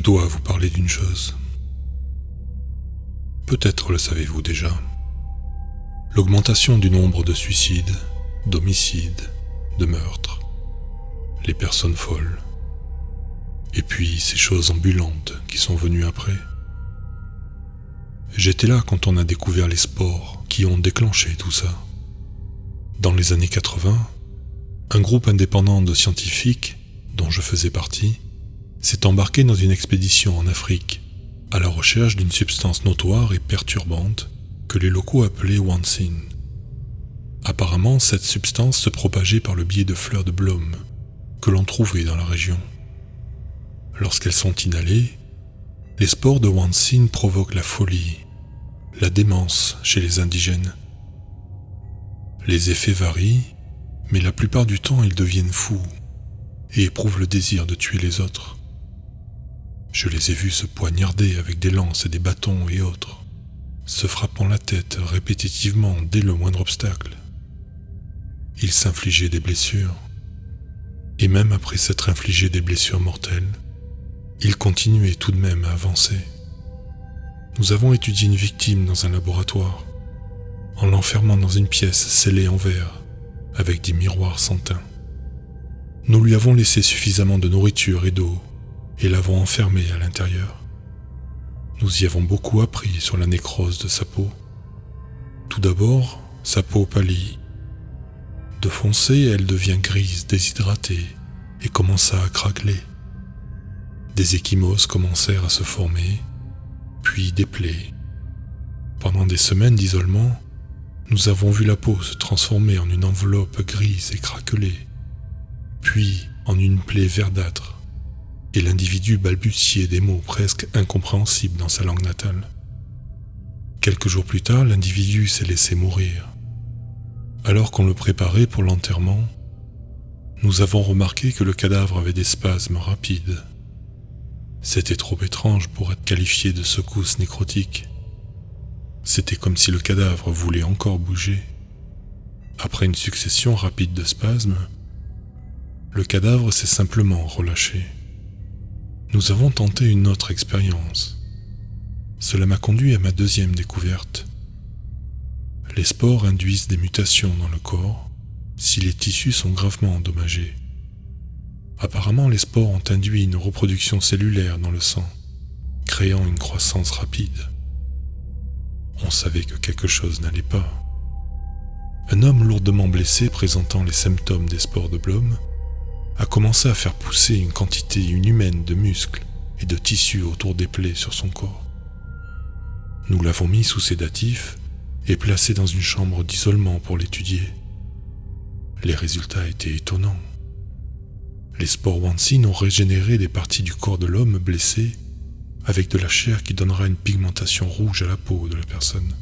dois vous parler d'une chose. Peut-être le savez-vous déjà. L'augmentation du nombre de suicides, d'homicides, de meurtres, les personnes folles, et puis ces choses ambulantes qui sont venues après. J'étais là quand on a découvert les sports qui ont déclenché tout ça. Dans les années 80, un groupe indépendant de scientifiques, dont je faisais partie, s'est embarqué dans une expédition en Afrique, à la recherche d'une substance notoire et perturbante que les locaux appelaient Wansin. Apparemment, cette substance se propageait par le biais de fleurs de Blum, que l'on trouvait dans la région. Lorsqu'elles sont inhalées, les spores de Wansin provoquent la folie, la démence chez les indigènes. Les effets varient, mais la plupart du temps ils deviennent fous et éprouvent le désir de tuer les autres. Je les ai vus se poignarder avec des lances et des bâtons et autres, se frappant la tête répétitivement dès le moindre obstacle. Ils s'infligeaient des blessures, et même après s'être infligés des blessures mortelles, ils continuaient tout de même à avancer. Nous avons étudié une victime dans un laboratoire, en l'enfermant dans une pièce scellée en verre, avec des miroirs sans teint. Nous lui avons laissé suffisamment de nourriture et d'eau, et l'avons enfermée à l'intérieur. Nous y avons beaucoup appris sur la nécrose de sa peau. Tout d'abord, sa peau pâlit. De foncée, elle devient grise, déshydratée, et commença à craqueler. Des ecchymoses commencèrent à se former, puis des plaies. Pendant des semaines d'isolement, nous avons vu la peau se transformer en une enveloppe grise et craquelée, puis en une plaie verdâtre, et l'individu balbutiait des mots presque incompréhensibles dans sa langue natale. Quelques jours plus tard, l'individu s'est laissé mourir. Alors qu'on le préparait pour l'enterrement, nous avons remarqué que le cadavre avait des spasmes rapides. C'était trop étrange pour être qualifié de secousse nécrotique. C'était comme si le cadavre voulait encore bouger. Après une succession rapide de spasmes, le cadavre s'est simplement relâché. Nous avons tenté une autre expérience. Cela m'a conduit à ma deuxième découverte. Les spores induisent des mutations dans le corps si les tissus sont gravement endommagés. Apparemment, les spores ont induit une reproduction cellulaire dans le sang, créant une croissance rapide. On savait que quelque chose n'allait pas. Un homme lourdement blessé présentant les symptômes des spores de Blum a commencé à faire pousser une quantité inhumaine de muscles et de tissus autour des plaies sur son corps. Nous l'avons mis sous sédatif et placé dans une chambre d'isolement pour l'étudier. Les résultats étaient étonnants. Les spores Wansin ont régénéré des parties du corps de l'homme blessé avec de la chair qui donnera une pigmentation rouge à la peau de la personne.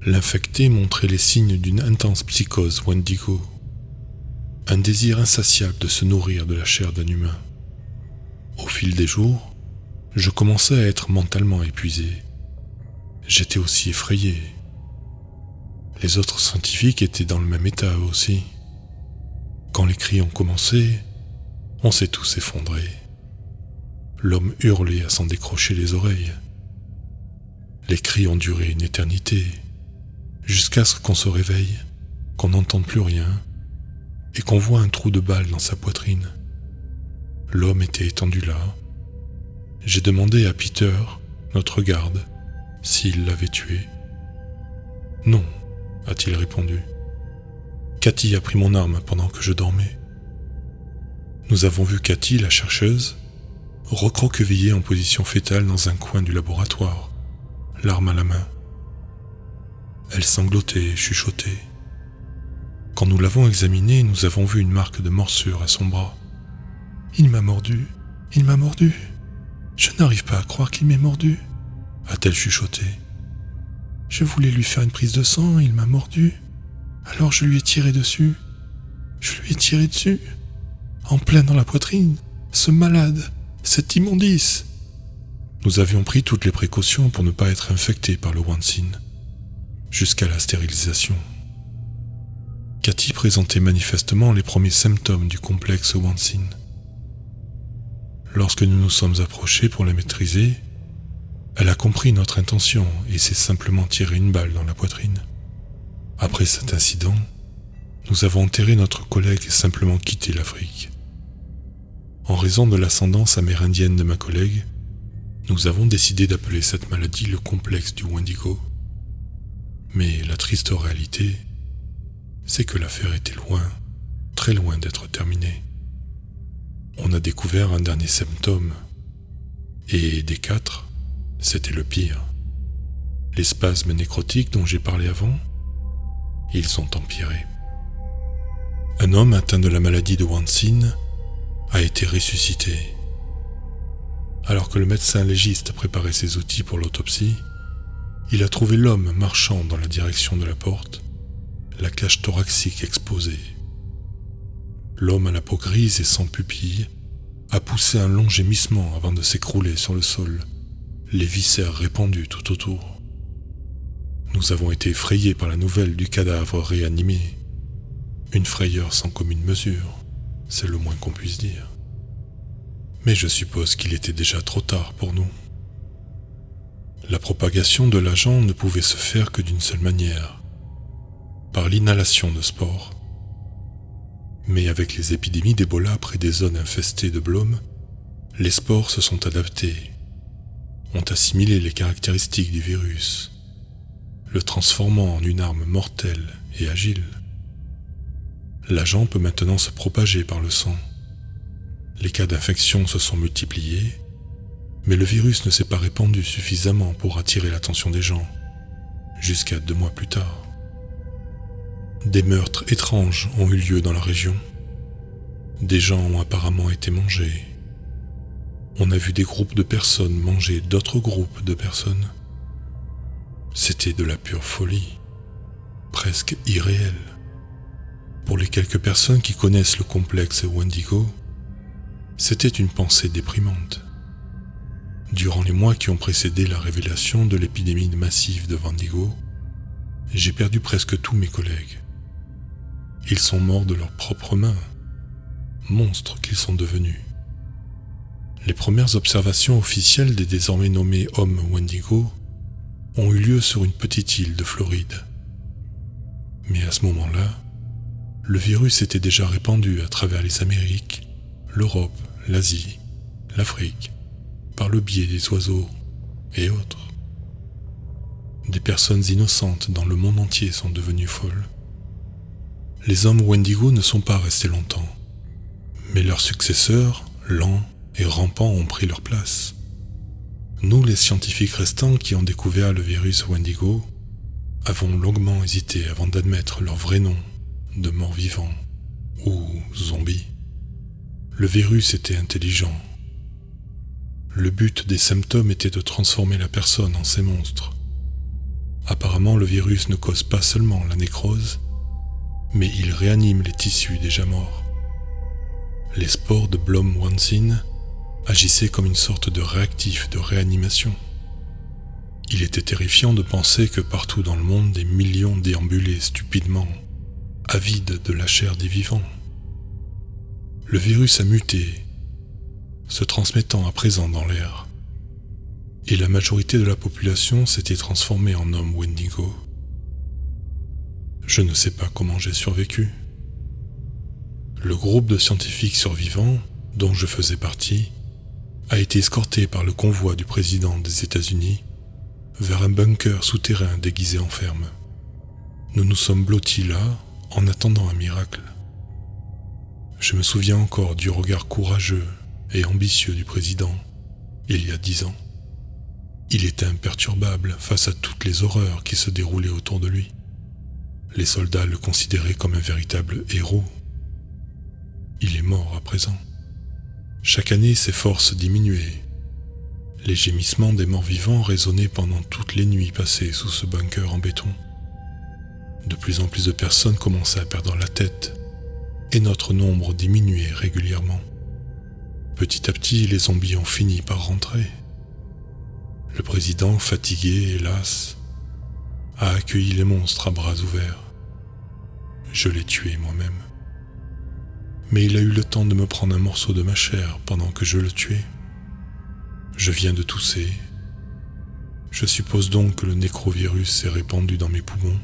L'infecté montrait les signes d'une intense psychose Wendigo, un désir insatiable de se nourrir de la chair d'un humain. Au fil des jours, je commençais à être mentalement épuisé. J'étais aussi effrayé. Les autres scientifiques étaient dans le même état eux aussi. Quand les cris ont commencé, on s'est tous effondrés. L'homme hurlait à s'en décrocher les oreilles. Les cris ont duré une éternité, jusqu'à ce qu'on se réveille, qu'on n'entende plus rien, et qu'on voit un trou de balle dans sa poitrine. L'homme était étendu là. J'ai demandé à Peter, notre garde, s'il l'avait tué. « Non », a-t-il répondu. « Cathy a pris mon arme pendant que je dormais. » Nous avons vu Cathy, la chercheuse, recroquevillée en position fétale dans un coin du laboratoire, l'arme à la main. Elle sanglotait et chuchotait. Quand nous l'avons examinée, nous avons vu une marque de morsure à son bras. « Il m'a mordu, il m'a mordu. Je n'arrive pas à croire qu'il m'ait mordu, » a-t-elle chuchoté. « Je voulais lui faire une prise de sang, il m'a mordu. Alors je lui ai tiré dessus. Je lui ai tiré dessus. En plein dans la poitrine. Ce malade, cet immondice. » Nous avions pris toutes les précautions pour ne pas être infectés par le Wansin, jusqu'à la stérilisation. Cathy présentait manifestement les premiers symptômes du complexe Wansin. Lorsque nous nous sommes approchés pour la maîtriser, elle a compris notre intention et s'est simplement tiré une balle dans la poitrine. Après cet incident, nous avons enterré notre collègue et simplement quitté l'Afrique. En raison de l'ascendance amérindienne de ma collègue, nous avons décidé d'appeler cette maladie le complexe du Wendigo. Mais la triste réalité, c'est que l'affaire était loin, très loin d'être terminée. On a découvert un dernier symptôme, et des 4, c'était le pire. Les spasmes nécrotiques dont j'ai parlé avant, ils ont empiré. Un homme atteint de la maladie de Wansin a été ressuscité. Alors que le médecin légiste préparait ses outils pour l'autopsie, il a trouvé l'homme marchant dans la direction de la porte, la cage thoracique exposée. L'homme à la peau grise et sans pupille a poussé un long gémissement avant de s'écrouler sur le sol, les viscères répandus tout autour. Nous avons été effrayés par la nouvelle du cadavre réanimé. Une frayeur sans commune mesure, c'est le moins qu'on puisse dire. Mais je suppose qu'il était déjà trop tard pour nous. La propagation de l'agent ne pouvait se faire que d'une seule manière, par l'inhalation de spores. Mais avec les épidémies d'Ebola près des zones infestées de Blome, les spores se sont adaptés, ont assimilé les caractéristiques du virus, le transformant en une arme mortelle et agile. L'agent peut maintenant se propager par le sang. Les cas d'infection se sont multipliés, mais le virus ne s'est pas répandu suffisamment pour attirer l'attention des gens, jusqu'à 2 mois plus tard. Des meurtres étranges ont eu lieu dans la région. Des gens ont apparemment été mangés. On a vu des groupes de personnes manger d'autres groupes de personnes. C'était de la pure folie, presque irréelle. Pour les quelques personnes qui connaissent le complexe Wendigo, c'était une pensée déprimante. Durant les mois qui ont précédé la révélation de l'épidémie massive de Wendigo, j'ai perdu presque tous mes collègues. Ils sont morts de leurs propres mains, monstres qu'ils sont devenus. Les premières observations officielles des désormais nommés hommes Wendigo ont eu lieu sur une petite île de Floride. Mais à ce moment-là, le virus était déjà répandu à travers les Amériques, l'Europe, l'Asie, l'Afrique, par le biais des oiseaux et autres. Des personnes innocentes dans le monde entier sont devenues folles. Les hommes Wendigo ne sont pas restés longtemps, mais leurs successeurs, lents et rampants, ont pris leur place. Nous, les scientifiques restants qui ont découvert le virus Wendigo, avons longuement hésité avant d'admettre leur vrai nom de mort-vivant ou zombie. Le virus était intelligent. Le but des symptômes était de transformer la personne en ces monstres. Apparemment, le virus ne cause pas seulement la nécrose, mais il réanime les tissus déjà morts. Les spores de Blome Wansin agissaient comme une sorte de réactif de réanimation. Il était terrifiant de penser que partout dans le monde, des millions déambulaient stupidement, avides de la chair des vivants. Le virus a muté, se transmettant à présent dans l'air, et la majorité de la population s'était transformée en hommes Wendigo. Je ne sais pas comment j'ai survécu. Le groupe de scientifiques survivants, dont je faisais partie, a été escorté par le convoi du président des États-Unis vers un bunker souterrain déguisé en ferme. Nous nous sommes blottis là, en attendant un miracle. Je me souviens encore du regard courageux et ambitieux du président, il y a 10 ans. Il était imperturbable face à toutes les horreurs qui se déroulaient autour de lui. Les soldats le considéraient comme un véritable héros. Il est mort à présent. Chaque année, ses forces diminuaient. Les gémissements des morts-vivants résonnaient pendant toutes les nuits passées sous ce bunker en béton. De plus en plus de personnes commençaient à perdre la tête, et notre nombre diminuait régulièrement. Petit à petit, les zombies ont fini par rentrer. Le président, fatigué, hélas, a accueilli les monstres à bras ouverts. Je l'ai tué moi-même. Mais il a eu le temps de me prendre un morceau de ma chair pendant que je le tuais. Je viens de tousser. Je suppose donc que le nécrovirus s'est répandu dans mes poumons.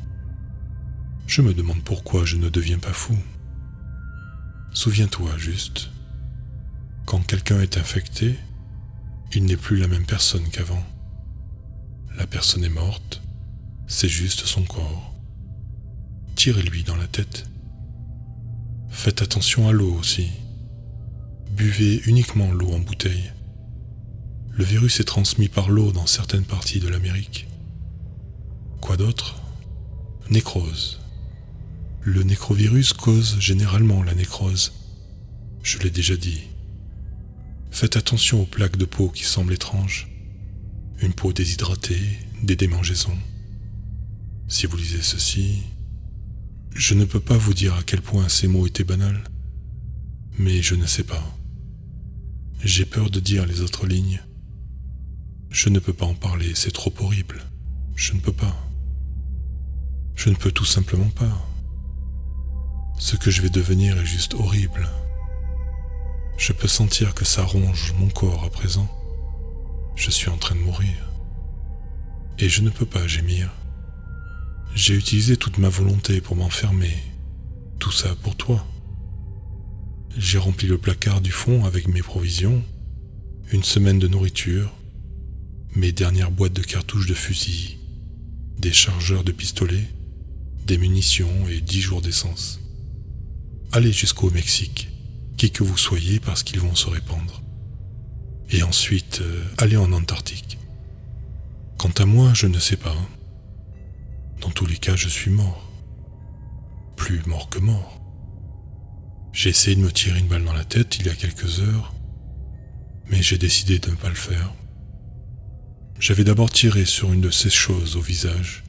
Je me demande pourquoi je ne deviens pas fou. Souviens-toi juste, quand quelqu'un est infecté, il n'est plus la même personne qu'avant. La personne est morte, c'est juste son corps. Tirez-lui dans la tête. Faites attention à l'eau aussi. Buvez uniquement l'eau en bouteille. Le virus est transmis par l'eau dans certaines parties de l'Amérique. Quoi d'autre? Nécrose. Le nécrovirus cause généralement la nécrose. Je l'ai déjà dit. Faites attention aux plaques de peau qui semblent étranges. Une peau déshydratée, des démangeaisons. Si vous lisez ceci, je ne peux pas vous dire à quel point ces mots étaient banals, mais je ne sais pas. J'ai peur de dire les autres lignes. Je ne peux pas en parler, c'est trop horrible. Je ne peux pas. Je ne peux tout simplement pas. Ce que je vais devenir est juste horrible. Je peux sentir que ça ronge mon corps à présent. Je suis en train de mourir. Et je ne peux pas gémir. J'ai utilisé toute ma volonté pour m'enfermer. Tout ça pour toi. J'ai rempli le placard du fond avec mes provisions, une semaine de nourriture, mes dernières boîtes de cartouches de fusil, des chargeurs de pistolets, des munitions et 10 jours d'essence. Allez jusqu'au Mexique, qui que vous soyez parce qu'ils vont se répandre. Et ensuite, allez en Antarctique. Quant à moi, je ne sais pas. Dans tous les cas, je suis mort. Plus mort que mort. J'ai essayé de me tirer une balle dans la tête il y a quelques heures, mais j'ai décidé de ne pas le faire. J'avais d'abord tiré sur une de ces choses au visage,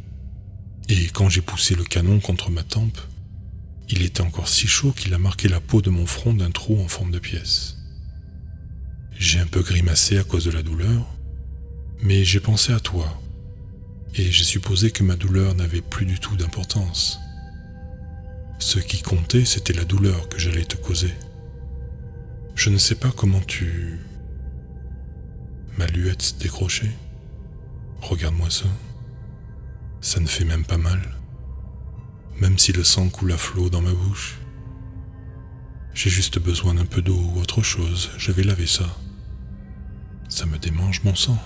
et quand j'ai poussé le canon contre ma tempe, il était encore si chaud qu'il a marqué la peau de mon front d'un trou en forme de pièce. J'ai un peu grimacé à cause de la douleur, mais j'ai pensé à toi, et j'ai supposé que ma douleur n'avait plus du tout d'importance. Ce qui comptait, c'était la douleur que j'allais te causer. Je ne sais pas comment tu... Ma luette décrochée. Regarde-moi ça. Ça ne fait même pas mal. Même si le sang coule à flot dans ma bouche. J'ai juste besoin d'un peu d'eau ou autre chose, je vais laver ça. Ça me démange mon sang.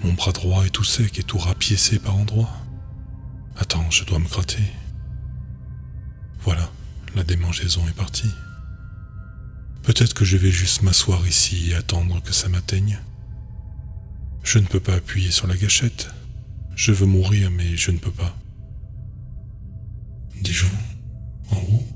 Mon bras droit est tout sec et tout rapiécé par endroits. Attends, je dois me gratter. Voilà, la démangeaison est partie. Peut-être que je vais juste m'asseoir ici et attendre que ça m'atteigne. Je ne peux pas appuyer sur la gâchette. Je veux mourir, mais je ne peux pas. Dijon, en haut.